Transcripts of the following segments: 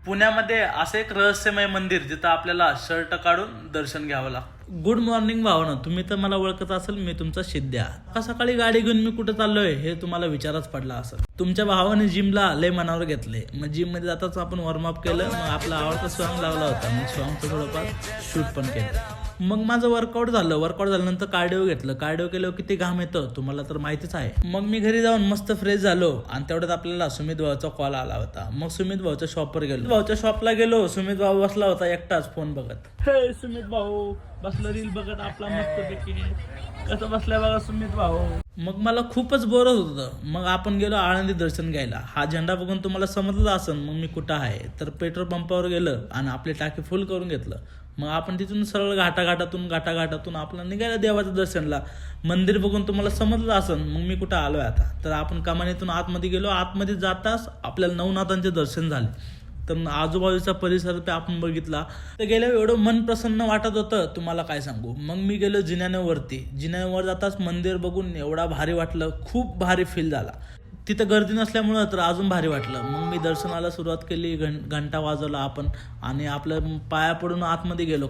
पुण्यामध्ये असं एक रहस्यमय मंदिर जिथं आपल्याला शर्ट काढून दर्शन घ्यावं लागतं. गुड मॉर्निंग भावना, तुम्ही तर मला ओळखत असेल, मी तुमचा शिद्या. सकाळी गाडी घेऊन मी कुठं चाललोय हे तुम्हाला विचारच पडला असेल. तुमच्या भावाने जिमला लय मनावर घेतले. मग जिम मध्ये जाताच आपण वॉर्मअप केलं, मग आपला आवडता सॉंग लावला होता, मग सॉंगचं थोडंफार शूट पण केलं. मग माझं वर्कआउट झाल्यानंतर कार्डिओ घेतलं. कार्डिओ केल्यावर किती घाम येतो तुम्हाला तर माहितीच आहे. मग मी घरी जाऊन मस्त फ्रेश झालो आणि तेवढ्यात आपल्याला सुमित भाऊचा कॉल आला होता. मग सुमित भाऊच्या शॉपवर गेलो. भाऊच्या शॉपला गेलो. सुमित भाऊ बसला होता एकटाच फोन बघत. हे सुमित भाऊ बसला रील बघत आपला मस्त पैकी. कसं बसलाय बघा सुमित भाऊ. मग मला खूपच बोर होत होतं. मग आपण गेलो आळंदी दर्शन घ्यायला. हा झेंडा बघून तुम्हाला समजलं असेल मग मी कुठं आहे. तर पेट्रोल पंपावर गेलं आणि आपली टाकी फुल करून घेतलं. मग आपण तिथून सरळ घाटाघाटातून आपला निघायला देवाच्या दर्शनला. मंदिर बघून तुम्हाला समजलं असेल मग मी कुठं आलोय आता. तर आपण कमानीतून आतमध्ये गेलो. आतमध्ये जाताच आपल्याला नवनाथांचे दर्शन झाले. तर आजूबाजूचा परिसर ते आपण बघितला. तर गेल्यावर एवढं मन प्रसन्न वाटत होतं तुम्हाला काय सांगू. मग मी गेलो जिन्यावर जाताच मंदिर बघून एवढा भारी वाटलं, खूप भारी फील झाला. तिथं गर्दी नसल्यामुळं तर अजून भारी वाटलं. मग मी दर्शनाला सुरुवात केली. घंटा वाजवला आपण आणि आपलं पाया पडून आतमध्ये गेलो.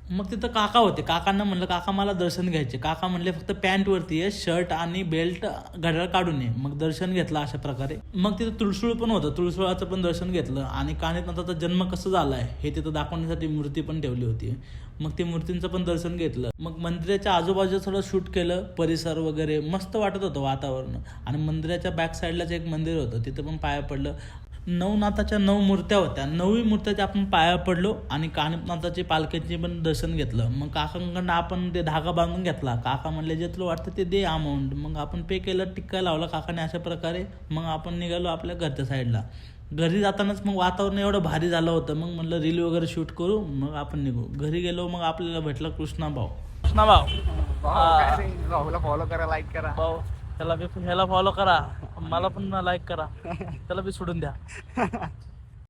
मग तिथं काका होते. काकांना म्हणलं काका मला दर्शन घ्यायचे. काका म्हणले फक्त पॅन्ट वरती आहे, शर्ट आणि बेल्ट घड्याळ काढून ये. मग दर्शन घेतलं अशा प्रकारे. मग तिथं तुळसूळ पण होतं, तुळसुळाचं पण दर्शन घेतलं आणि कानिनाथाचा जन्म कसं झालाय हे तिथं दाखवण्यासाठी मूर्ती पण ठेवली होती. मग ती मूर्तींचं पण दर्शन घेतलं. मग मंदिराच्या आजूबाजूला थोडं शूट केलं. परिसर वगैरे मस्त वाटत होतं वातावरण. आणि मंदिराच्या बॅक साईडलाच एक मंदिर होतं, तिथं पण पाया पडलं. नवनाथाच्या 9 मूर्त्या होत्या. 9 मूर्त्याच्या आपण पाया पडलो आणि कानिनाथाची पालखीचे पण दर्शन घेतलं. मग काकांकडनं आपण ते धागा बांधून घेतला. काका म्हणले जे तुला वाटतं ते दे अमाऊंट. मग आपण पे केलं, टिक्का लावला काकाने अशा प्रकारे. मग आपण निघालो आपल्या घरच्या साईडला. घरी जातानाच मग वातावरण एवढं भारी झालं होतं. मग म्हणलं रील वगैरे शूट करू, मग आपण निघू. घरी गेलो मग आपल्याला भेटला कृष्णा भाऊ. भाऊला फॉलो करा, लाईक करा. भाऊ ह्याला फॉलो करा, मला पण लाईक करा, त्याला बी सोडून द्या.